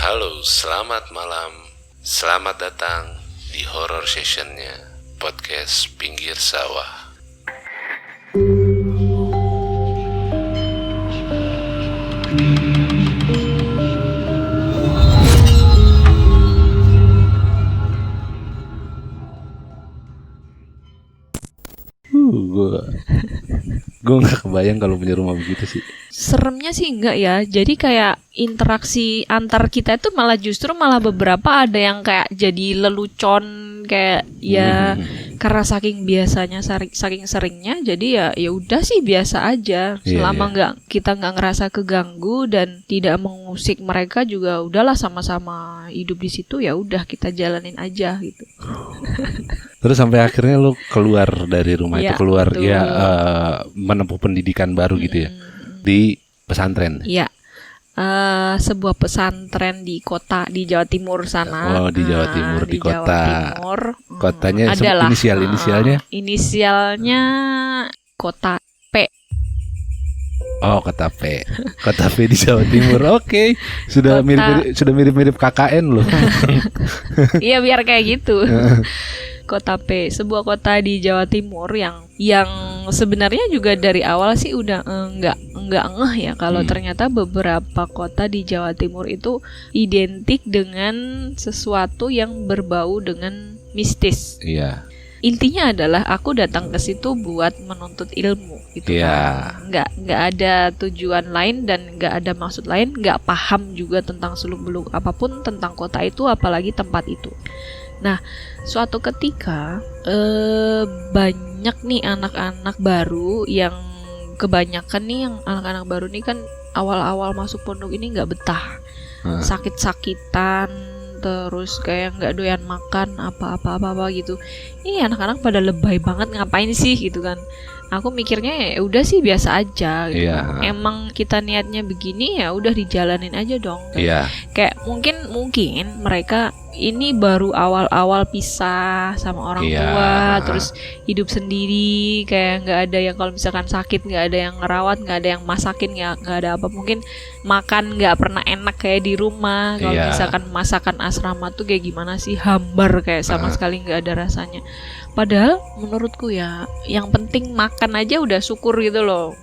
Halo, selamat malam. Selamat datang di horror sessionnya podcast Pinggir Sawah. Gue nggak kebayang kalau punya rumah begitu sih. Seremnya sih enggak ya. Jadi kayak interaksi antar kita itu malah beberapa ada yang kayak jadi lelucon kayak ya karena saking biasanya saking seringnya jadi ya udah sih biasa aja selama kita nggak ngerasa keganggu dan tidak mengusik mereka juga udahlah sama-sama hidup di situ, ya udah kita jalanin aja gitu. Terus sampai akhirnya lo keluar dari rumah itu, keluar betul. Menempuh pendidikan baru gitu ya di pesantren. Iya. Sebuah pesantren di kota di Jawa Timur sana. Oh, di Jawa Timur, di kota. Jawa Timur. Kotanya Adalah inisialnya? Inisialnya kota P. Oh, kota P. Kota P di Jawa Timur. Oke. Sudah mirip-mirip KKN loh. Iya, biar kayak gitu. Kota P, sebuah kota di Jawa Timur yang sebenarnya juga dari awal sih udah enggak ngeh ya kalau ternyata beberapa kota di Jawa Timur itu identik dengan sesuatu yang berbau dengan mistis. Iya. Intinya adalah aku datang ke situ buat menuntut ilmu gitu kan. Nggak ada tujuan lain dan nggak ada maksud lain, nggak paham juga tentang seluk-beluk apapun tentang kota itu apalagi tempat itu. Nah, suatu ketika banyak nih anak-anak baru yang kebanyakan nih yang anak-anak baru nih kan awal-awal masuk pondok ini nggak betah, sakit-sakitan, terus kayak nggak doyan makan apa-apa gitu. Ini anak-anak pada lebay banget, ngapain sih gitu kan? Aku mikirnya ya udah sih biasa aja gitu. Emang kita niatnya begini ya udah dijalanin aja dong. Kayak mungkin mereka ini baru awal-awal pisah sama orang tua, terus hidup sendiri, kayak nggak ada yang kalau misalkan sakit nggak ada yang ngerawat, nggak ada yang masakin, nggak ada apa, mungkin makan nggak pernah enak kayak di rumah. Kalau misalkan masakan asrama tuh kayak gimana sih, hambar kayak sama sekali nggak ada rasanya. Padahal menurutku ya yang penting makan aja udah syukur gitu loh.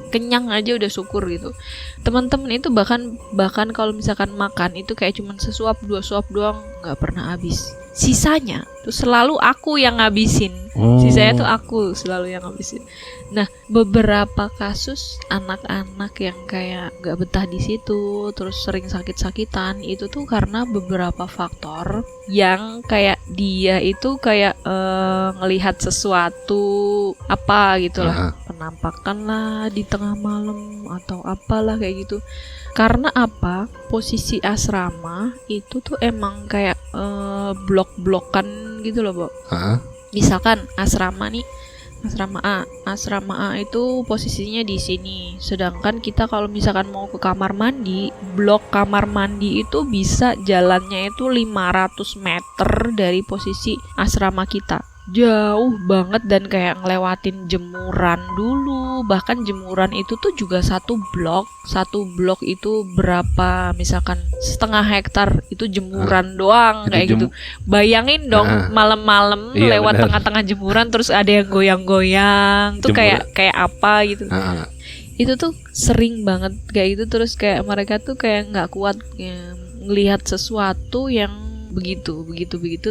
Kenyang aja udah syukur gitu. Teman-teman itu bahkan kalau misalkan makan itu kayak cuman sesuap 2 suap doang, nggak pernah habis. Sisanya tuh selalu aku yang ngabisin. Sisanya tuh aku selalu yang ngabisin. Nah, beberapa kasus anak-anak yang kayak nggak betah di situ, terus sering sakit-sakitan, itu tuh karena beberapa faktor yang kayak dia itu kayak ngelihat sesuatu apa gitulah, penampakan lah di tengah malam atau apalah kayak gitu. Karena apa? Posisi asrama itu tuh emang kayak blok-blokan gitu loh, Bo. Misalkan asrama A itu posisinya di sini. Sedangkan kita kalau misalkan mau ke kamar mandi, blok kamar mandi itu bisa jalannya itu 500 meter dari posisi asrama kita. Jauh banget dan kayak ngelewatin jemuran dulu. Bahkan jemuran itu tuh juga satu blok itu berapa, misalkan 1/2 hektar itu jemuran doang kayak gitu. Bayangin dong malam-malam lewat tengah-tengah jemuran terus ada yang goyang-goyang tuh kayak apa gitu. Itu tuh sering banget kayak gitu, terus kayak mereka tuh kayak nggak kuat ya, ngelihat sesuatu yang begitu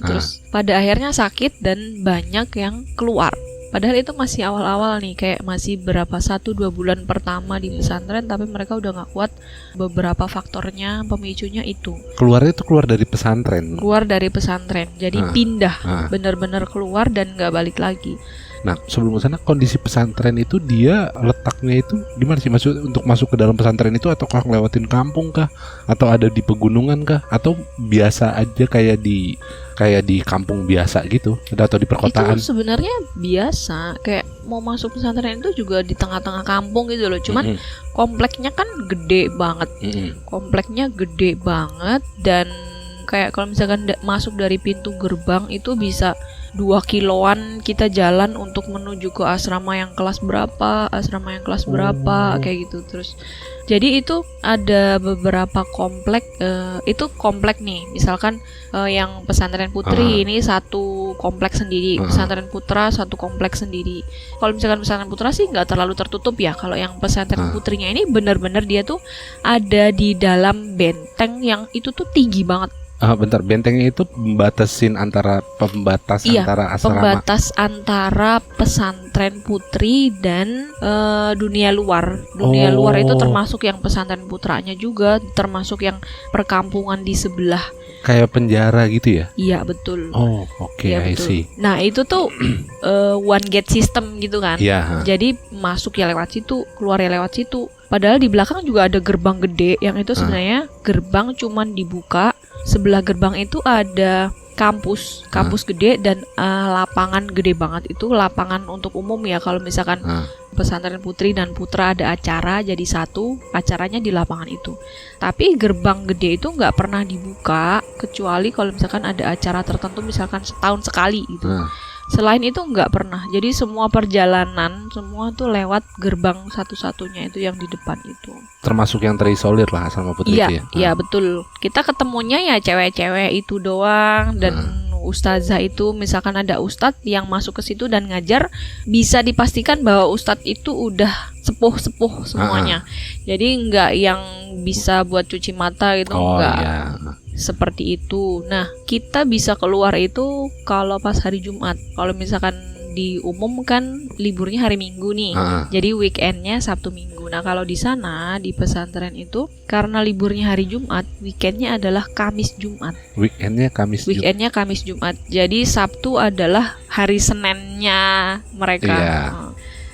terus pada akhirnya sakit dan banyak yang keluar. Padahal itu masih awal-awal nih, kayak masih berapa 1-2 bulan pertama di pesantren, tapi mereka udah nggak kuat. Beberapa faktornya, pemicunya itu. Keluarnya itu keluar dari pesantren. Jadi pindah, benar-benar keluar dan nggak balik lagi. Nah, sebelum ke sana, kondisi pesantren itu dia letaknya itu di mana sih? Maksud untuk masuk ke dalam pesantren itu, ataukah ngelewatin kampung kah? Atau ada di pegunungan kah? Atau biasa aja kayak di kampung biasa gitu? Atau di perkotaan? Itu sebenarnya biasa, kayak mau masuk pesantren itu juga di tengah-tengah kampung gitu loh. Cuman kompleknya kan gede banget. Kompleknya gede banget dan kayak kalau misalkan masuk dari pintu gerbang itu bisa 2 kiloan kita jalan untuk menuju ke asrama yang kelas berapa, kayak gitu. Terus jadi itu ada beberapa komplek, itu komplek nih, misalkan yang pesantren putri ini satu komplek sendiri, pesantren putra satu komplek sendiri. Kalau misalkan pesantren putra sih nggak terlalu tertutup ya. Kalau yang pesantren putrinya ini benar-benar dia tuh ada di dalam benteng yang itu tuh tinggi banget. Bentar, bentengnya itu pembatasin antara antara asrama. Pembatas antara pesantren putri dan dunia luar. Dunia luar itu termasuk yang pesantren putranya juga, termasuk yang perkampungan di sebelah. Kayak penjara gitu ya? Iya betul. Oh oke, ya, I see. Nah itu tuh one gate system gitu kan. Iya. Jadi masuk ya lewat situ, keluar ya lewat situ. Padahal di belakang juga ada gerbang gede yang itu sebenarnya gerbang cuman dibuka. Sebelah gerbang itu ada kampus gede dan lapangan gede banget. Itu lapangan untuk umum ya. Kalau misalkan pesantren putri dan putra ada acara jadi satu, acaranya di lapangan itu. Tapi gerbang gede itu nggak pernah dibuka kecuali kalau misalkan ada acara tertentu, misalkan setahun sekali gitu. Selain itu nggak pernah. Jadi semua perjalanan semua tuh lewat gerbang satu-satunya itu yang di depan itu. Termasuk yang terisolir lah asrama putri itu ya? Iya betul. Kita ketemunya ya cewek-cewek itu doang dan ustazah itu, misalkan ada ustadz yang masuk ke situ dan ngajar, bisa dipastikan bahwa ustadz itu udah sepuh-sepuh semuanya. Jadi nggak yang bisa buat cuci mata gitu, nggak. Iya. Seperti itu. Nah, kita bisa keluar itu kalau pas hari Jumat. Kalau misalkan di umum kan liburnya hari Minggu nih. Jadi weekendnya Sabtu Minggu. Nah, kalau di sana di pesantren itu karena liburnya hari Jumat, weekendnya adalah Kamis Jumat. Weekendnya Kamis Jumat. Jadi Sabtu adalah hari Seninnya mereka. Iya.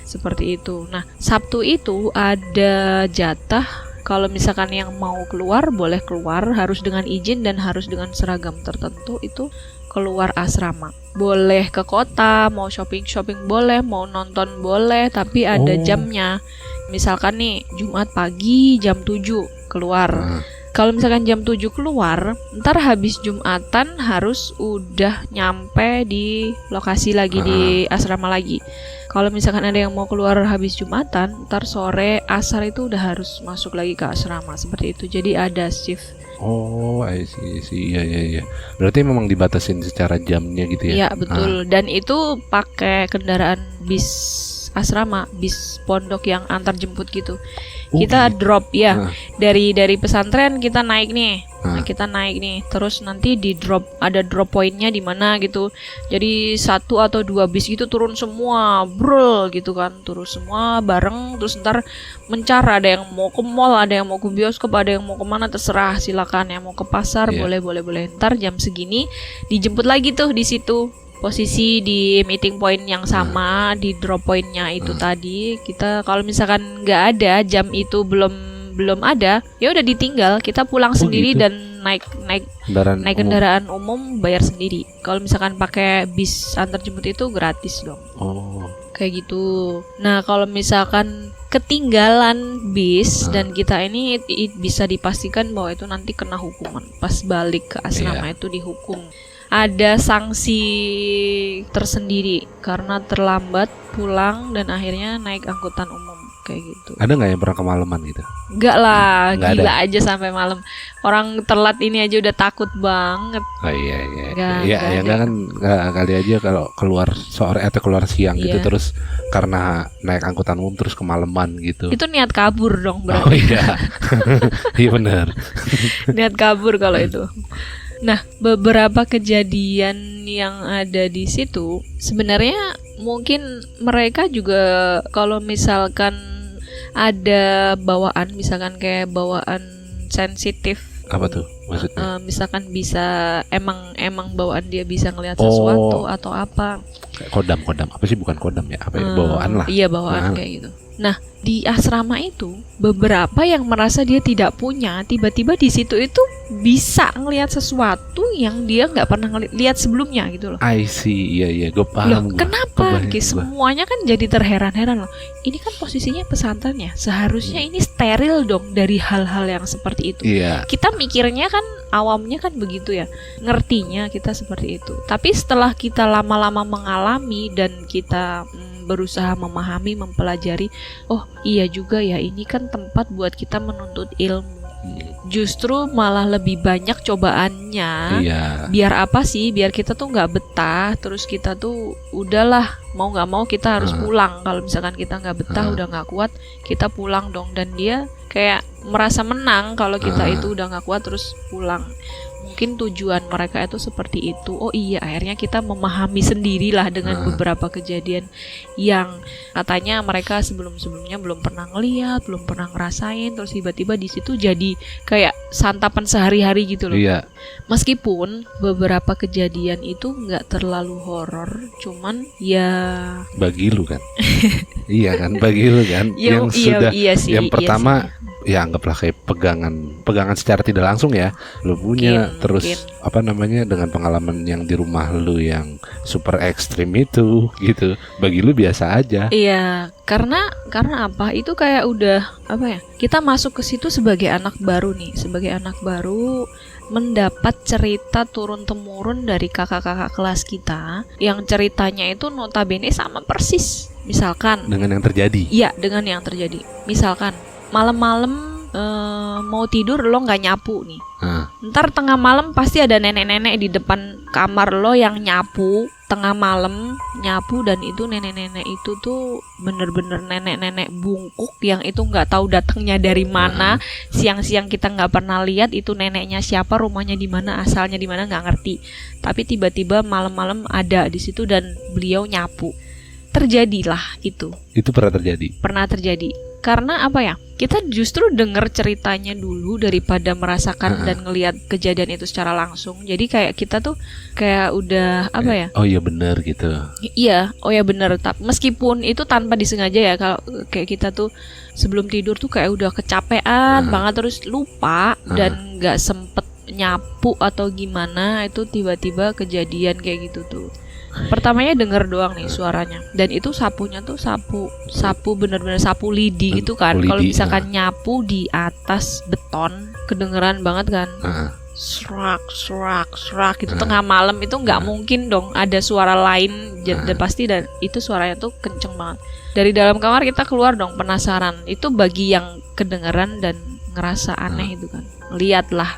Seperti itu. Nah, Sabtu itu ada jatah. Kalau misalkan yang mau keluar boleh keluar, harus dengan izin dan harus dengan seragam tertentu, itu keluar asrama. Boleh ke kota, mau shopping boleh, mau nonton boleh, tapi ada jamnya. Misalkan nih Jumat pagi jam 7 keluar. Kalau misalkan jam 7 keluar, ntar habis Jumatan harus udah nyampe di lokasi lagi, di asrama lagi. Kalau misalkan ada yang mau keluar habis Jumatan, ntar sore asar itu udah harus masuk lagi ke asrama, seperti itu. Jadi ada shift. Oh, I see. Iya. Berarti memang dibatasin secara jamnya gitu ya? Iya, betul. Dan itu pakai kendaraan bis asrama, bis pondok yang antar jemput gitu. Kita drop ya. Dari pesantren kita naik nih. Terus nanti di drop, ada drop pointnya di mana gitu. Jadi 1 atau 2 bis itu turun semua, brul gitu kan. Turun semua bareng, terus ntar mencar, ada yang mau ke mall, ada yang mau ke bioskop, ada yang mau kemana, terserah, silakan. Yang mau ke pasar boleh. Ntar jam segini dijemput lagi tuh di situ. Posisi di meeting point yang sama, di drop pointnya itu tadi. Kita kalau misalkan nggak ada, jam itu belum ada, ya udah ditinggal, kita pulang sendiri gitu. Dan naik kendaraan umum bayar sendiri. Kalau misalkan pakai bis antar jemput itu gratis dong. Kayak gitu. Nah, kalau misalkan ketinggalan bis dan kita ini bisa dipastikan bahwa itu nanti kena hukuman. Pas balik ke asrama itu dihukum. Ada sanksi tersendiri karena terlambat pulang dan akhirnya naik angkutan umum kayak gitu. Ada nggak yang pernah kemalaman gitu? Enggak lah, nggak gila ada. Aja sampai malam. Orang telat ini aja udah takut banget. Oh iya. Nggak Kan kali aja kalau keluar sore atau keluar siang gitu terus karena naik angkutan umum terus kemalaman gitu. Itu niat kabur dong berarti. Oh iya. Iya benar. Niat kabur kalau itu. Nah, beberapa kejadian yang ada di situ sebenarnya mungkin mereka juga kalau misalkan ada bawaan, misalkan kayak bawaan sensitif. Apa tuh maksudnya? Misalkan bisa emang bawaan dia bisa ngelihat sesuatu atau apa. Kodam apa sih, bukan kodam ya? Apa bawaan lah. Iya, bawaan kayak gitu. Nah, di asrama itu beberapa yang merasa dia tidak punya, tiba-tiba di situ itu bisa ngelihat sesuatu yang dia nggak pernah lihat sebelumnya gitu loh. I see, iya, gue paham. Kenapa? Semuanya kan jadi terheran-heran loh. Ini kan posisinya pesantren ya, seharusnya ini steril dong dari hal-hal yang seperti itu. Iya. Kita mikirnya kan kan awamnya kan begitu ya, ngertinya kita seperti itu. Tapi setelah kita lama-lama mengalami dan kita berusaha memahami, mempelajari, oh iya juga ya, ini kan tempat buat kita menuntut ilmu. Justru malah lebih banyak cobaannya. Iya. Biar apa sih? Biar kita tuh nggak betah. Terus kita tuh udahlah, mau nggak mau kita harus pulang. Kalau misalkan kita nggak betah, udah nggak kuat, kita pulang dong. Dan dia kayak merasa menang kalau kita itu udah nggak kuat terus pulang. Mungkin tujuan mereka itu seperti itu. Oh iya, akhirnya kita memahami sendirilah dengan beberapa kejadian yang katanya mereka sebelum-sebelumnya belum pernah ngeliat, belum pernah ngerasain, terus tiba-tiba di situ jadi kayak santapan sehari-hari gitu loh. Iya. Meskipun beberapa kejadian itu nggak terlalu horor, cuman ya Bagi lu kan. Iya kan, bagi lu kan. Yang sudah sih, yang pertama ya anggaplah kayak pegangan secara tidak langsung ya lu punya, terus apa namanya, dengan pengalaman yang di rumah lu yang super ekstrim itu gitu, bagi lu biasa aja. Iya, karena apa, itu kayak udah apa ya, kita masuk ke situ sebagai anak baru nih, sebagai anak baru mendapat cerita turun temurun dari kakak-kakak kelas kita yang ceritanya itu notabene sama persis. Misalkan dengan yang terjadi. Iya, dengan yang terjadi. Misalkan malam-malam mau tidur lo nggak nyapu nih. Ntar tengah malam pasti ada nenek-nenek di depan kamar lo yang nyapu tengah malam, nyapu, dan itu nenek-nenek itu tuh bener-bener nenek-nenek bungkuk yang itu nggak tahu datangnya dari mana. Siang-siang kita nggak pernah lihat itu neneknya siapa, rumahnya di mana, asalnya di mana nggak ngerti. Tapi tiba-tiba malam-malam ada di situ dan beliau nyapu. Terjadilah itu. Itu pernah terjadi. Pernah terjadi. Karena apa ya? Kita justru dengar ceritanya dulu daripada merasakan dan ngelihat kejadian itu secara langsung. Jadi kayak kita tuh kayak udah apa ya? Oh iya benar gitu. Iya, oh ya benar. Meskipun itu tanpa disengaja ya, kalau kayak kita tuh sebelum tidur tuh kayak udah kecapean banget, terus lupa dan nggak sempet nyapu atau gimana, itu tiba-tiba kejadian kayak gitu tuh. Pertamanya denger doang nih suaranya, dan itu sapunya tuh sapu bener-bener sapu lidi gitu kan. Kalau misalkan nyapu di atas beton kedengeran banget kan. Serak gitu tengah malam itu nggak mungkin dong ada suara lain, dan pasti, dan itu suaranya tuh kenceng banget. Dari dalam kamar kita keluar dong, penasaran. Itu bagi yang kedengeran dan ngerasa aneh itu kan, lihatlah.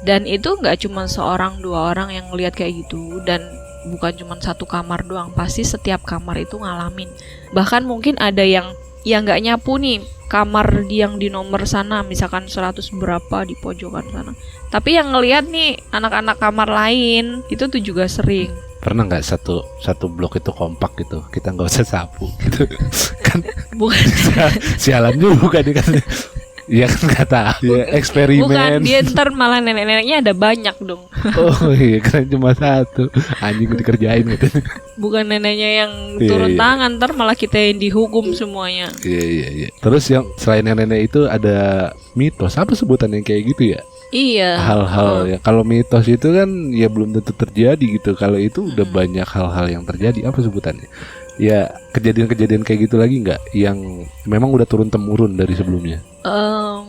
Dan itu nggak cuma seorang dua orang yang ngelihat kayak gitu, dan bukan cuma satu kamar doang, pasti setiap kamar itu ngalamin. Bahkan mungkin ada yang nggak nyapu nih, kamar yang di nomor sana misalkan 100 berapa di pojokan sana, tapi yang ngelihat nih anak-anak kamar lain, itu tuh juga sering. Pernah nggak satu blok itu kompak gitu, kita nggak usah sapu gitu kan? Bukan. Sialan juga nih kan. Iya kan, kata ya, eksperimen. Bukan, dia ntar malah nenek-neneknya ada banyak dong. Oh iya, kan cuma satu, anjing dikerjain gitu. Bukan neneknya yang turun tangan, ntar malah kita yang dihukum semuanya. Iya. Terus yang selain nenek-nenek itu ada mitos, apa sebutan yang kayak gitu ya? Iya. Hal-hal ya, kalau mitos itu kan ya belum tentu terjadi gitu. Kalau itu udah banyak hal-hal yang terjadi, apa sebutannya? Ya kejadian-kejadian kayak gitu lagi nggak, yang memang udah turun temurun dari sebelumnya?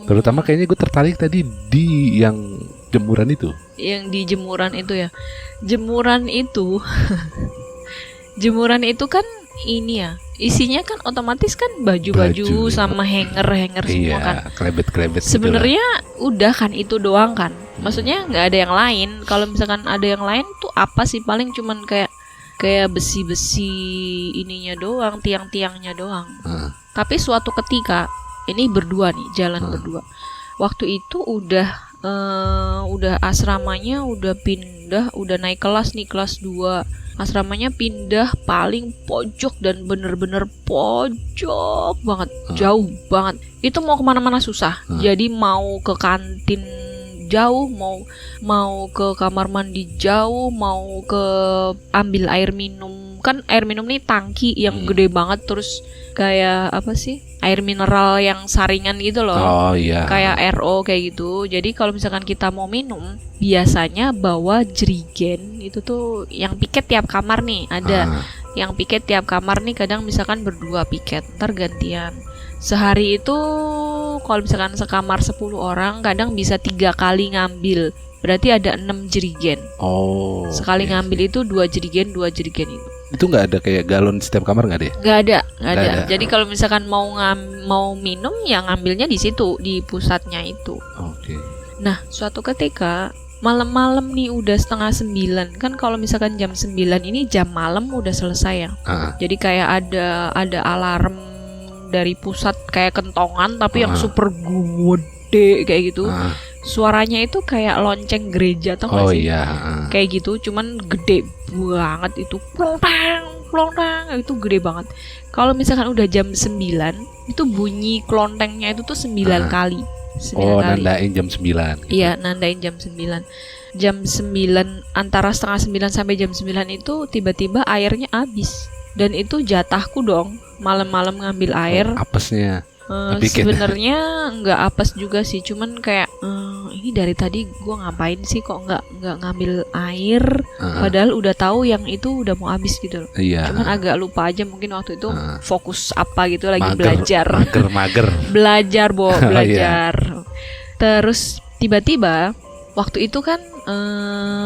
Terutama kayaknya gue tertarik tadi di yang jemuran itu. Yang di jemuran itu ya. Jemuran itu jemuran itu kan ini ya, isinya kan otomatis kan baju sama hanger semua kan. Klebet sebenarnya udah kan itu doang kan. Maksudnya nggak ada yang lain. Kalau misalkan ada yang lain tuh apa sih, paling cuman kayak besi-besi ininya doang, tiang-tiangnya doang. Tapi suatu ketika ini berdua nih, jalan berdua. Waktu itu udah asramanya udah pindah, udah naik kelas nih, kelas 2. Asramanya pindah paling pojok, dan bener-bener pojok banget, jauh banget. Itu mau kemana-mana susah. Jadi mau ke kantin jauh, mau ke kamar mandi jauh, mau ke ambil air minum. Kan air minum nih tangki yang gede banget, terus kayak apa sih, air mineral yang saringan gitu loh. Oh iya. Kayak RO kayak gitu. Jadi kalau misalkan kita mau minum, biasanya bawa jerigen. Itu tuh yang piket tiap kamar nih ada. Yang piket tiap kamar nih kadang misalkan berdua piket, ntar gantian. Sehari itu kalau misalkan sekamar 10 orang kadang bisa 3 kali ngambil. Berarti ada 6 jerigen. Oh. Sekali oke. ngambil itu 2 jerigen itu. Itu nggak ada kayak galon di setiap kamar nggak ada ya? Nggak ada. ada. Jadi kalau misalkan mau minum ya ngambilnya di situ, di pusatnya itu. Oke. Nah, suatu ketika malam-malam nih udah 8:30. Kan kalau misalkan jam 9 ini jam malam udah selesai ya. Jadi kayak ada alarm dari pusat kayak kentongan tapi yang super gede kayak gitu. Suaranya itu kayak lonceng gereja tau gak sih? Iya. Kayak gitu, cuman gede banget itu. Plong-tang, itu gede banget. Kalau misalkan udah jam 9, itu bunyi klontengnya itu tuh 9 kali. 9 kali. Nandain jam 9 gitu. Iya, nandain jam 9. Jam 9, antara 8:30 sampai jam 9 itu tiba-tiba airnya habis. Dan itu jatahku dong, malam-malam ngambil air. Apesnya. Sebenarnya nggak apes juga sih, cuman kayak ini dari tadi gue ngapain sih kok nggak ngambil air, padahal udah tahu yang itu udah mau habis gitu loh. Iya. Cuman agak lupa aja mungkin waktu itu fokus apa gitu lagi belajar. Mager. belajar. Iya. Terus tiba-tiba waktu itu kan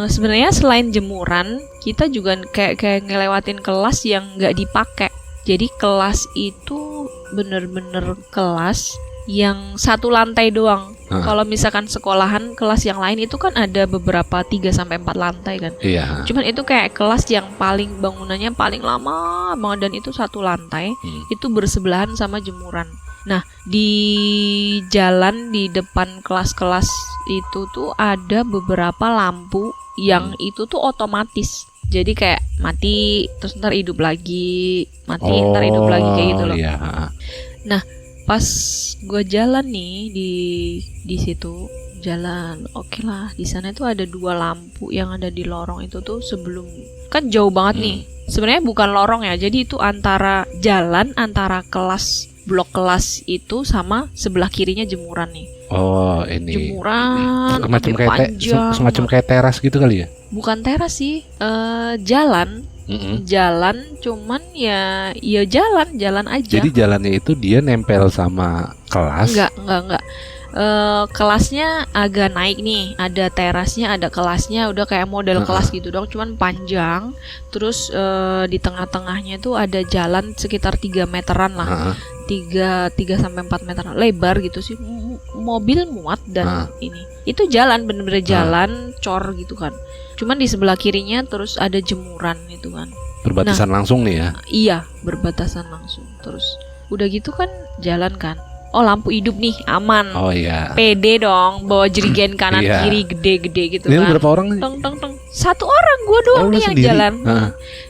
sebenarnya selain jemuran kita juga kayak ngelewatin kelas yang nggak dipakai. Jadi kelas itu bener-bener kelas yang satu lantai doang. Kalau misalkan sekolahan kelas yang lain itu kan ada beberapa 3-4 lantai kan. Iya. Cuman itu kayak kelas yang paling bangunannya paling lama banget dan itu satu lantai. Itu bersebelahan sama jemuran. Nah, di jalan di depan kelas-kelas itu tuh ada beberapa lampu yang itu tuh otomatis. Jadi kayak mati terus ntar hidup lagi, mati ntar hidup lagi kayak gitu loh. Iya. Nah, pas gue jalan nih di situ jalan, oke lah di sana tuh ada 2 lampu yang ada di lorong itu tuh sebelum kan jauh banget nih. Sebenarnya bukan lorong ya, jadi itu antara jalan antara kelas blok kelas itu sama sebelah kirinya jemuran nih. Oh, ini jemuran semacam kayak teras gitu kali ya? Bukan teras sih, jalan. Jalan, cuman ya jalan aja. Jadi jalannya itu dia nempel sama kelas? Enggak. Kelasnya agak naik nih, ada terasnya, ada kelasnya, udah kayak model kelas gitu dong, cuman panjang. Terus di tengah-tengahnya itu ada jalan sekitar 3 meteran lah. 3-4 meter lebar gitu sih, mobil muat dan ini itu jalan bener-bener jalan cor gitu kan, cuman di sebelah kirinya terus ada jemuran itu kan, berbatasan langsung nih ya. Iya, berbatasan langsung. Terus udah gitu kan jalan kan, oh lampu hidup nih aman. Oh iya, pede dong bawa jerigen kanan kiri gede-gede gitu. Ini kan berapa orang? Teng. Satu orang, gue doang nih yang sendiri? jalan.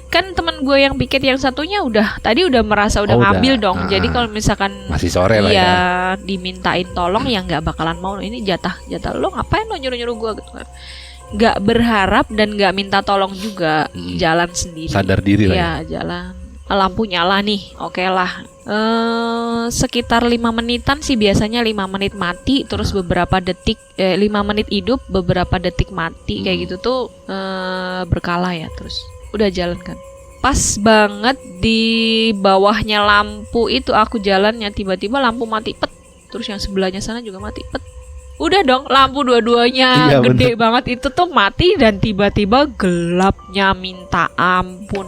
Kan teman gue yang piket yang satunya udah merasa udah ngambil dong. Jadi kalau misalkan masih sore lah ya, dimintain tolong ya nggak bakalan mau. Ini jatah lo ngapain lo nyuruh gue gitu kan. Nggak berharap dan nggak minta tolong juga, jalan sendiri. Sadar diri lah ya. Jalan. Lampu nyala nih, oke lah. Sekitar 5 menitan sih biasanya, 5 menit mati, terus beberapa detik 5 menit hidup, beberapa detik mati kayak gitu tuh berkala ya. Terus udah jalan kan, pas banget di bawahnya lampu itu aku jalannya, tiba-tiba lampu mati pet, terus yang sebelahnya sana juga mati pet. Udah dong, lampu dua-duanya gede banget itu tuh mati dan tiba-tiba gelapnya minta ampun.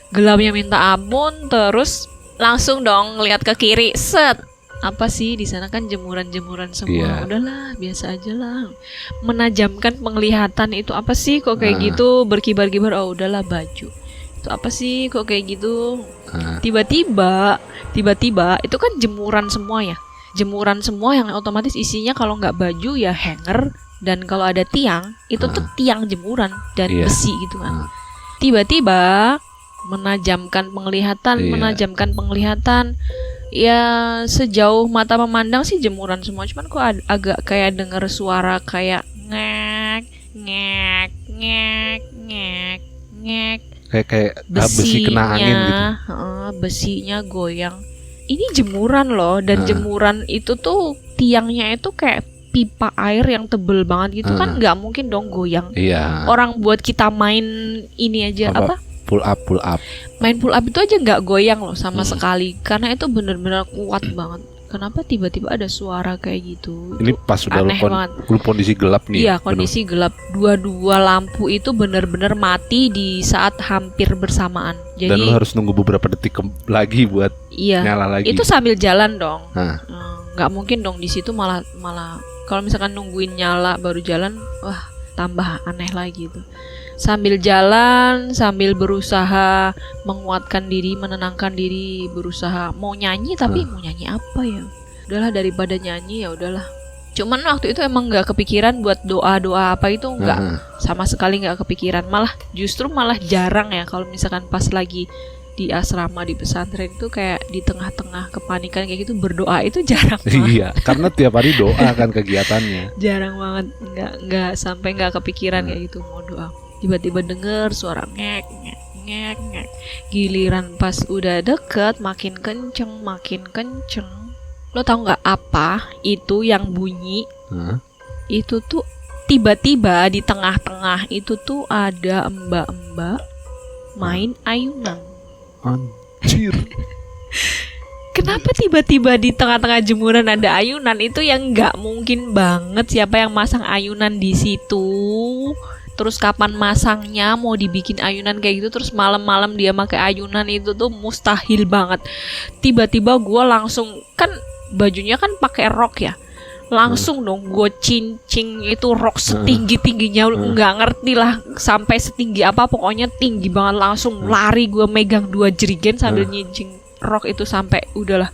Terus langsung dong lihat ke kiri, set. Apa sih di sana kan jemuran-jemuran semua. Udahlah, biasa aja lah. Menajamkan penglihatan itu apa sih kok kayak gitu, berkibar-kibar. Oh, udahlah baju. Itu apa sih kok kayak gitu? Tiba-tiba itu kan jemuran semua ya. Jemuran semua yang otomatis isinya kalau nggak baju ya hanger, dan kalau ada tiang itu tuh tiang jemuran dan besi gitu kan. Tiba-tiba menajamkan penglihatan. Ya sejauh mata memandang sih jemuran semua, cuman kok agak kayak denger suara kayak ngek. Kayak besi kena angin gitu. Besinya goyang. Ini jemuran loh, dan jemuran itu tuh tiangnya itu kayak pipa air yang tebel banget gitu kan, nggak mungkin dong goyang. Iya. Orang buat kita main ini aja apa? pull up. Main pull up itu aja nggak goyang loh sama sekali, karena itu benar-benar kuat banget. Kenapa tiba-tiba ada suara kayak gitu? Ini pas sudah lu kondisi gelap nih. Iya, kondisi gelap. Dua-dua lampu itu benar-benar mati di saat hampir bersamaan. Jadi, dan lu harus nunggu beberapa detik lagi buat nyala lagi. Itu sambil jalan dong. Nggak mungkin dong di situ malah kalau misalkan nungguin nyala baru jalan, wah tambah aneh lagi tuh. Sambil jalan, sambil berusaha menguatkan diri, menenangkan diri, berusaha mau nyanyi tapi mau nyanyi apa ya? Udahlah, daripada nyanyi ya udahlah. Cuman waktu itu emang nggak kepikiran buat doa apa itu, nggak, sama sekali nggak kepikiran. Justru malah jarang ya kalau misalkan pas lagi di asrama di pesantren itu kayak di tengah-tengah kepanikan kayak gitu berdoa itu jarang banget. Iya, karena tiap hari doa kan kegiatannya. Jarang banget, nggak sampai nggak kepikiran kayak gitu mau doa. Tiba-tiba denger suara ngek. Giliran pas udah deket makin kenceng. Lo tau nggak apa itu yang bunyi? Itu tuh tiba-tiba di tengah-tengah itu tuh ada mbak-mbak main ayunan. Anjir. Kenapa tiba-tiba di tengah-tengah jemuran ada ayunan? Itu yang nggak mungkin banget. Siapa yang masang ayunan di situ? Terus kapan masangnya, mau dibikin ayunan kayak gitu, terus malam-malam dia pakai ayunan, itu tuh mustahil banget. Tiba-tiba gue langsung, kan bajunya kan pakai rok ya, langsung dong gue cincing itu rok setinggi-tingginya, nggak ngerti lah sampai setinggi apa, pokoknya tinggi banget. Langsung lari, gue megang 2 jerigen sambil nyincing rok itu sampai udahlah.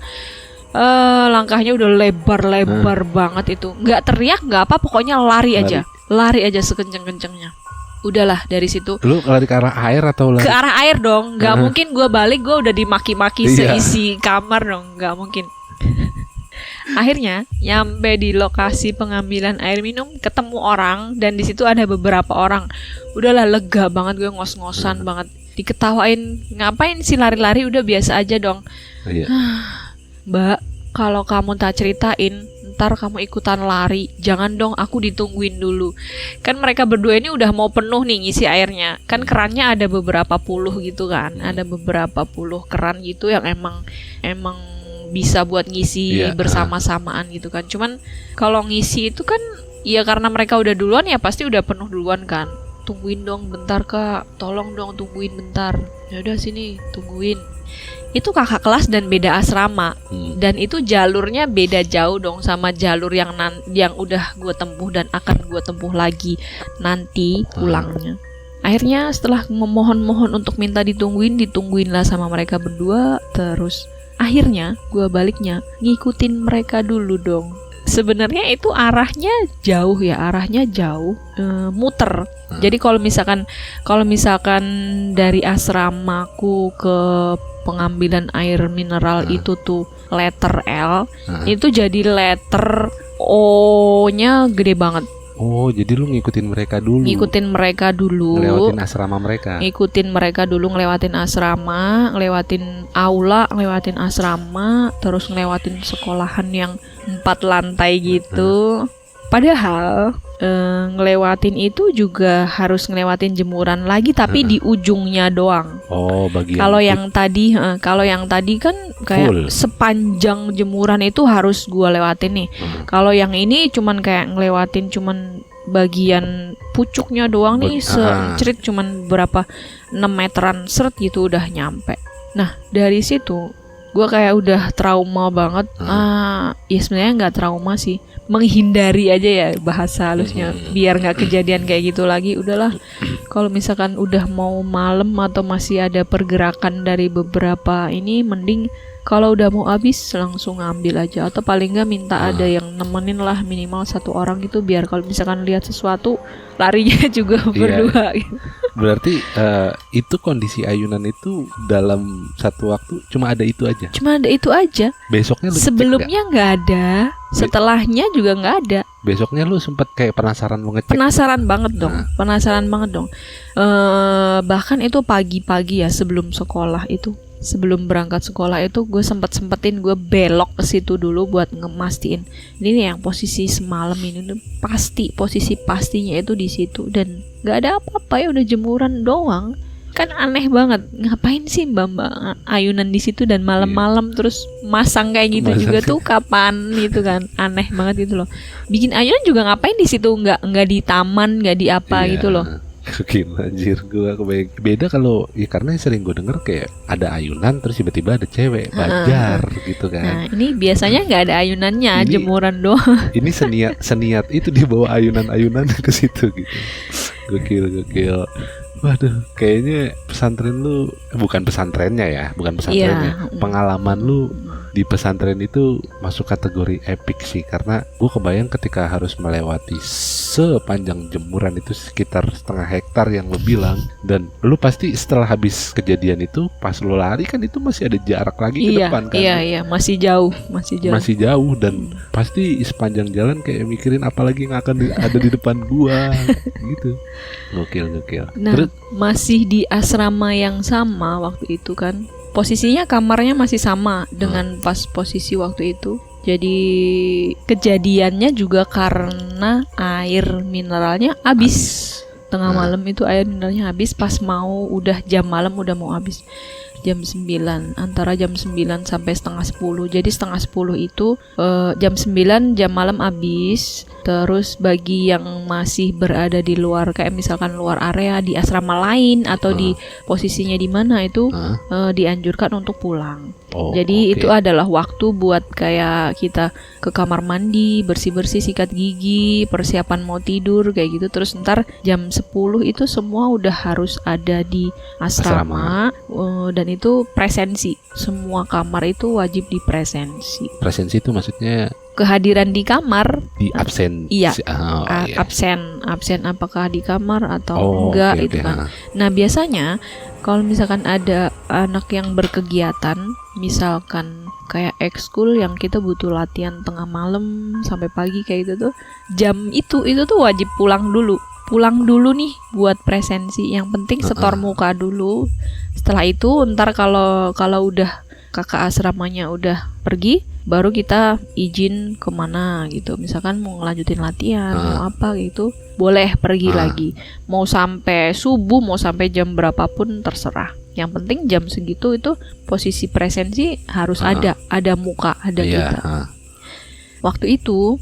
Langkahnya udah lebar banget itu. Nggak teriak, nggak apa, pokoknya lari aja sekenceng-kencengnya. Udahlah dari situ. Lu lari ke arah air atau lari? Ke arah air dong. Nggak mungkin gue balik gue udah dimaki-maki seisi kamar dong. Nggak mungkin. Akhirnya nyampe di lokasi pengambilan air minum, ketemu orang dan di situ ada beberapa orang. Udahlah lega banget gue, ngos-ngosan banget. Diketawain, ngapain sih lari-lari, udah biasa aja dong. Iya. Mbak, kalau kamu tak ceritain, ntar kamu ikutan lari. Jangan dong, aku ditungguin dulu. Kan mereka berdua ini udah mau penuh nih ngisi airnya. Kan kerannya ada beberapa puluh gitu kan. Ada beberapa puluh keran gitu yang emang bisa buat ngisi bersama-samaan gitu kan. Cuman kalau ngisi itu kan ya karena mereka udah duluan ya pasti udah penuh duluan kan. Tungguin dong bentar kak, tolong dong tungguin bentar. Ya udah sini tungguin. Itu kakak kelas dan beda asrama. Dan itu jalurnya beda jauh dong sama jalur yang udah gue tempuh dan akan gue tempuh lagi nanti pulangnya. Akhirnya setelah memohon-mohon untuk minta ditungguin lah sama mereka berdua. Terus akhirnya gue baliknya ngikutin mereka dulu dong. Sebenarnya itu arahnya jauh, muter. Jadi kalau misalkan dari asramaku ke pengambilan air mineral itu tuh letter L, itu jadi letter O-nya gede banget. Oh, jadi lu ngikutin mereka dulu. Ngelewatin asrama mereka. Ngelewatin asrama, ngelewatin aula, ngelewatin asrama, terus ngelewatin sekolahan yang 4 lantai gitu. Padahal ngelewatin itu juga harus ngelewatin jemuran lagi, tapi di ujungnya doang. Oh, bagian. Kalau yang tadi kan kayak full. Sepanjang jemuran itu harus gua lewatin nih. Kalau yang ini cuman kayak ngelewatin cuman bagian pucuknya doang nih, cerit cuman berapa 6 meteran seret gitu udah nyampe. Nah, dari situ gua kayak udah trauma banget. Ya sebenarnya nggak trauma sih, menghindari aja ya bahasa halusnya, biar nggak kejadian kayak gitu lagi. Udahlah, kalau misalkan udah mau malam atau masih ada pergerakan dari beberapa ini, mending kalau udah mau habis langsung ngambil aja, atau paling nggak minta ada yang nemenin lah, minimal 1 orang gitu, biar kalau misalkan lihat sesuatu larinya juga berdua gitu. Berarti itu kondisi ayunan itu dalam satu waktu cuma ada itu aja. Besoknya lu sebelumnya nggak ada, setelahnya juga nggak ada. Besoknya lu sempet kayak penasaran mau ngecek. Penasaran banget dong. Bahkan itu pagi-pagi ya, sebelum berangkat sekolah itu gue sempetin gue belok ke situ dulu buat ngemastiin ini nih yang posisi semalam ini tuh posisi pastinya itu di situ, dan nggak ada apa-apa ya, udah jemuran doang. Kan aneh banget, ngapain sih mbak ayunan di situ dan malam-malam terus masang kayak gitu juga tuh kapan gitu kan, aneh banget gitu loh. Bikin ayunan juga ngapain di situ, nggak di taman, nggak di apa gitu loh. Gila anjir, gue kebayang. Beda kalau ya karena sering gue denger kayak ada ayunan terus tiba-tiba ada cewek bajar gitu kan. Nah ini biasanya nggak ada ayunannya, Ini- jemuran doang. Ini seniat itu dia bawa ayunan-ayunan ke situ gitu. Gokil. Waduh, kayaknya pesantren lu bukan pesantrennya ya, bukan pesantrennya. Iya. Pengalaman lu di pesantren itu masuk kategori epic sih, karena gue kebayang ketika harus melewati sepanjang jemuran itu sekitar 1/2 hektar yang lu bilang, dan lu pasti setelah habis kejadian itu pas lu lari kan itu masih ada jarak lagi ke depan kan. Iya, masih jauh. Masih jauh dan pasti sepanjang jalan kayak mikirin apalagi yang akan ada di depan gua gitu. Gokil. Nah, Terus masih di asrama yang sama waktu itu kan. Posisinya kamarnya masih sama dengan pas posisi waktu itu. Jadi kejadiannya juga karena air mineralnya habis. Tengah malam itu air mineralnya habis pas udah jam malam udah mau habis. Jam 9, antara jam 9 sampai 9:30. Jadi 9:30 itu jam 9 jam malam habis. Terus bagi yang masih berada di luar, kayak misalkan luar area di asrama lain atau di posisinya di mana itu dianjurkan untuk pulang. Jadi itu adalah waktu buat kayak kita ke kamar mandi, bersih-bersih, sikat gigi, persiapan mau tidur kayak gitu. Terus ntar jam 10 itu semua udah harus ada di asrama. Dan itu presensi. Semua kamar itu wajib dipresensi. presensi itu maksudnya Kehadiran di kamar, di absen. Iya. Iya. absen apakah di kamar atau enggak oke, itu kan. Nah biasanya kalau misalkan ada anak yang berkegiatan, misalkan kayak ekskul yang kita butuh latihan tengah malam sampai pagi kayak gitu tuh, jam itu tuh wajib pulang dulu nih buat presensi. Yang penting setor muka dulu. Setelah itu ntar kalau udah kakak asramanya udah pergi, baru kita izin kemana gitu. Misalkan mau ngelanjutin latihan, mau apa gitu, boleh pergi lagi. Mau sampai subuh, mau sampai jam berapapun terserah. Yang penting jam segitu itu posisi presensi harus ada muka, ada kita. Waktu itu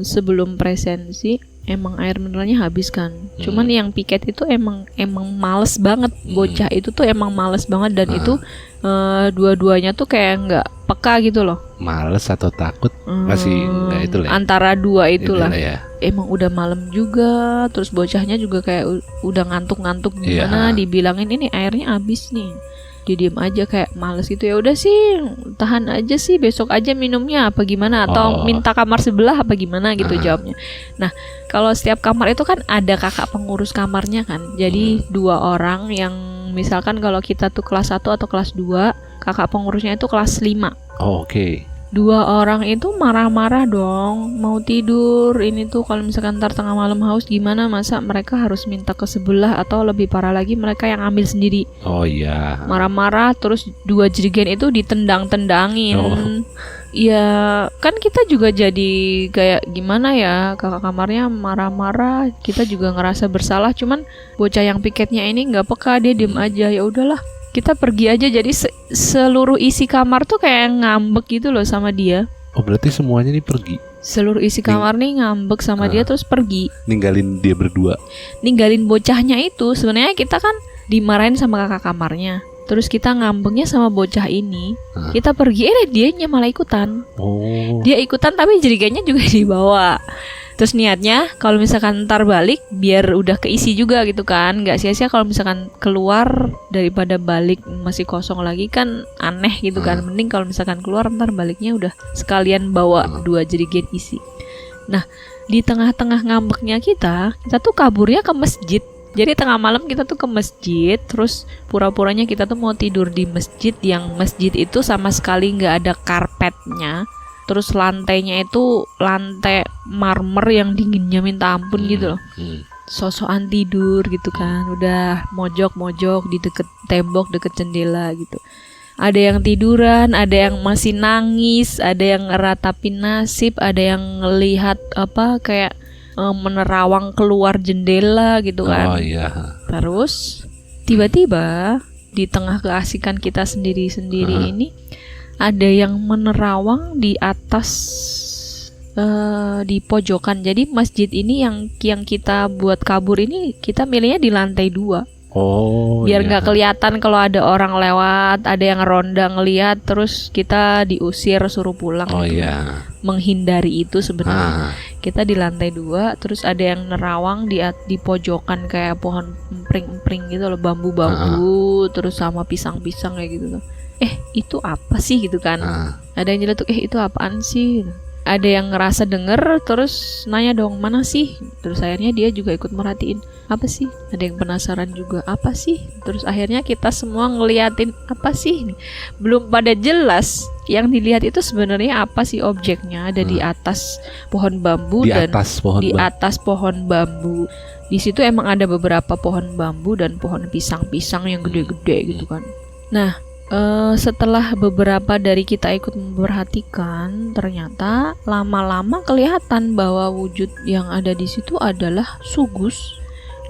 sebelum presensi emang air mineralnya habis kan. Cuman yang piket itu emang males banget. Bocah itu tuh emang males banget dan itu dua-duanya tuh kayak nggak peka gitu loh. Males atau takut masih nggak itu lah. Antara dua itulah. Ya. Emang udah malam juga, terus bocahnya juga kayak udah ngantuk-ngantuk gimana, dibilangin ini airnya habis nih. Dia diem aja kayak males gitu. Ya udah sih, tahan aja sih, besok aja minumnya apa gimana, atau minta kamar sebelah apa gimana gitu jawabnya. Nah, kalau setiap kamar itu kan ada kakak pengurus kamarnya kan. Jadi 2 orang yang misalkan kalau kita tuh kelas 1 atau kelas 2, kakak pengurusnya itu kelas 5. Oke. 2 orang itu marah-marah dong, mau tidur. Ini tuh kalau misalkan ntar tengah malam haus gimana, masa mereka harus minta ke sebelah, atau lebih parah lagi mereka yang ambil sendiri. Oh iya. Marah-marah, terus 2 jerigen itu ditendang-tendangin. Ya kan kita juga jadi kayak gimana ya, kakak kamarnya marah-marah, kita juga ngerasa bersalah. Cuman bocah yang piketnya ini nggak peka, dia diem aja. Ya udahlah, kita pergi aja. Jadi seluruh isi kamar tuh kayak ngambek gitu loh sama dia. Oh berarti semuanya nih pergi. Seluruh isi kamar nih ngambek sama dia terus pergi. Ninggalin dia berdua. Ninggalin bocahnya itu. Sebenarnya kita kan dimarahin sama kakak kamarnya. Terus kita ngambeknya sama bocah ini. Kita pergi, dianya malah ikutan. Oh. Dia ikutan tapi jerigennya juga dibawa. Terus niatnya kalau misalkan ntar balik biar udah keisi juga gitu kan, nggak sia-sia kalau misalkan keluar daripada balik masih kosong lagi kan aneh gitu kan. Mending kalau misalkan keluar ntar baliknya udah sekalian bawa 2 jerigen isi. Nah di tengah-tengah ngambeknya kita tuh kaburnya ke masjid. Jadi tengah malam kita tuh ke masjid, terus pura-puranya kita tuh mau tidur di masjid, yang masjid itu sama sekali nggak ada karpetnya. Terus lantainya itu lantai marmer yang dinginnya minta ampun gitu loh. Sosokan tidur gitu kan, udah mojok-mojok di deket tembok, deket jendela gitu. Ada yang tiduran, ada yang masih nangis, ada yang ngeratapin nasib, ada yang ngelihat apa kayak menerawang keluar jendela gitu kan. Oh iya. Terus tiba-tiba di tengah keasikan kita sendiri-sendiri ini ada yang menerawang di atas di pojokan. Jadi masjid ini yang kita buat kabur ini kita milihnya di lantai 2. Oh. Biar iya. nggak kelihatan kalau ada orang lewat, ada yang ronda ngelihat, terus kita diusir suruh pulang. Oh gitu. iya. Menghindari itu sebenarnya. Kita di lantai 2, terus ada yang nerawang di pojokan kayak pohon empring-empring gitu loh, bambu-bambu, terus sama pisang-pisang kayak gitu loh. Itu apa sih gitu kan? Ada yang nyeletuk, itu apaan sih? Ada yang ngerasa denger, terus nanya dong, mana sih? Terus akhirnya dia juga ikut merhatiin, apa sih? Ada yang penasaran juga, apa sih? Terus akhirnya kita semua ngeliatin, apa sih? Belum pada jelas yang dilihat itu sebenarnya apa sih objeknya. Ada di atas pohon bambu di atas pohon bambu. Di situ emang ada beberapa pohon bambu dan pohon pisang-pisang yang gede-gede gitu kan. Nah, setelah beberapa dari kita ikut memperhatikan, ternyata lama-lama kelihatan bahwa wujud yang ada di situ adalah sugus,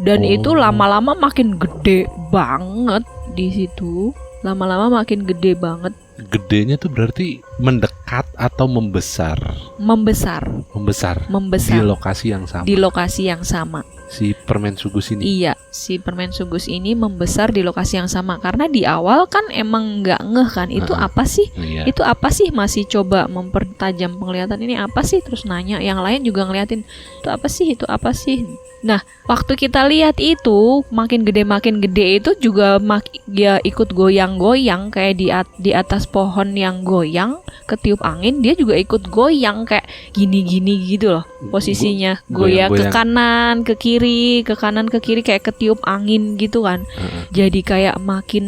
dan itu lama-lama makin gede banget di situ. Lama-lama makin gede banget. Gedenya tuh berarti mendekat atau membesar? Membesar. Di lokasi yang sama. Di lokasi yang sama. Si permen sugus ini. Iya, si permen sugus ini membesar di lokasi yang sama. Karena di awal kan emang nggak ngeh kan, itu apa sih? Iya. Itu apa sih? Masih coba mempertajam penglihatan, ini apa sih? Terus nanya, yang lain juga ngeliatin, itu apa sih? Itu apa sih? Nah, waktu kita lihat itu makin gede itu juga dia ikut goyang-goyang kayak di atas pohon yang goyang, ketiup angin, dia juga ikut goyang kayak gini-gini gitu loh posisinya, goyang ke kanan, ke kiri kayak ketiup angin gitu kan. Jadi kayak makin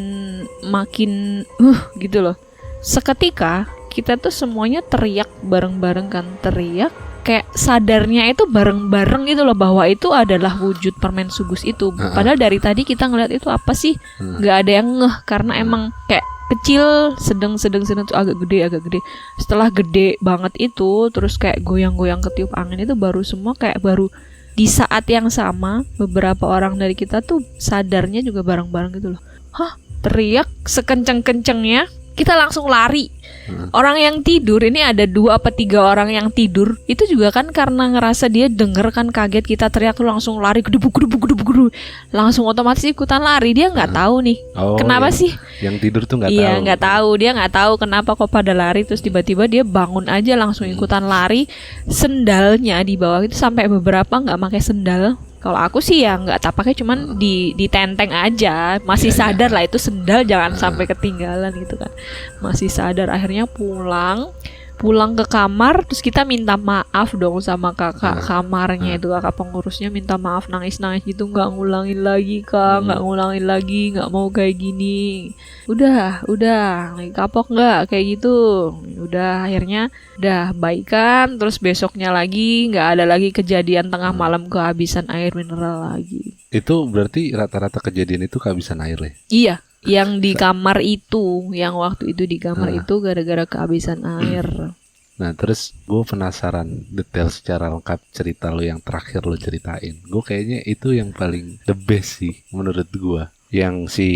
gitu loh. Seketika kita tuh semuanya teriak bareng-bareng kan, teriak kayak sadarnya itu bareng-bareng gitu loh bahwa itu adalah wujud permen sugus itu. Padahal dari tadi kita ngeliat itu apa sih, nggak ada yang ngeh karena emang kayak kecil, sedang tuh agak gede. Setelah gede banget itu, terus kayak goyang-goyang ketiup angin itu baru di saat yang sama beberapa orang dari kita tuh sadarnya juga bareng-bareng gitu loh. Teriak sekenceng-kencengnya, kita langsung lari. Orang yang tidur ini ada 2 apa 3 orang yang tidur. Itu juga kan karena ngerasa dia denger kan, kaget kita teriak tuh langsung lari, gedebuk. Langsung otomatis ikutan lari. Dia nggak tahu nih kenapa sih. Yang tidur tuh nggak tahu. Iya, nggak tahu. Dia nggak tahu kenapa kok pada lari. Terus tiba-tiba dia bangun aja langsung ikutan lari. Sendalnya di bawah itu sampai beberapa nggak pakai sendal. Kalau aku sih ya nggak pakai, cuman ditenteng aja. Masih sadar lah itu sendal, jangan sampai ketinggalan gitu kan. Masih sadar. Akhirnya pulang ke kamar, terus kita minta maaf dong sama kakak kamarnya itu, kakak pengurusnya minta maaf, nangis gitu, nggak ngulangin lagi kak, nggak mau kayak gini, udah kapok nggak kayak gitu, udah akhirnya udah baikan. Terus besoknya lagi nggak ada lagi kejadian tengah malam kehabisan air mineral lagi. Itu berarti rata-rata kejadian itu kehabisan air ya? Iya. Yang di kamar itu, yang waktu itu di kamar itu gara-gara kehabisan air. Nah terus gue penasaran detail secara lengkap cerita lo yang terakhir lo ceritain. Gue kayaknya itu yang paling the best sih menurut gue. Yang si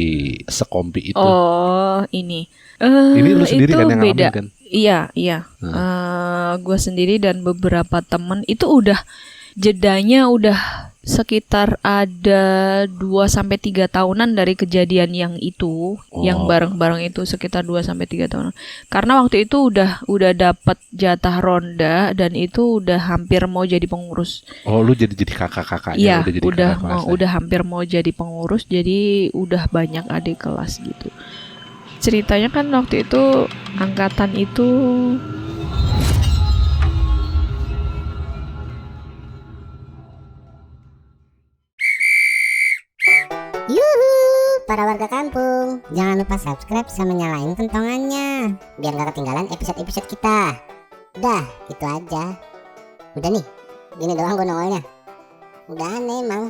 sekompi itu. Oh ini. Ini lo sendiri itu kan yang beda. ngalamin kan? Iya. Gue sendiri dan beberapa temen itu udah jedanya udah sekitar ada 2-3 tahunan dari kejadian yang itu, yang bareng-bareng itu sekitar 2-3 tahunan. Karena waktu itu udah dapat jatah ronda dan itu udah hampir mau jadi pengurus. Oh, lu jadi kakak-kakaknya? Iya, udah hampir mau jadi pengurus, jadi udah banyak adik kelas gitu. Ceritanya kan waktu itu angkatan itu para warga kampung, jangan lupa subscribe sama nyalain kentongannya biar gak ketinggalan episode-episode kita. Dah, itu aja. Udah nih, gini doang gue nongolnya. Udah aneh emang.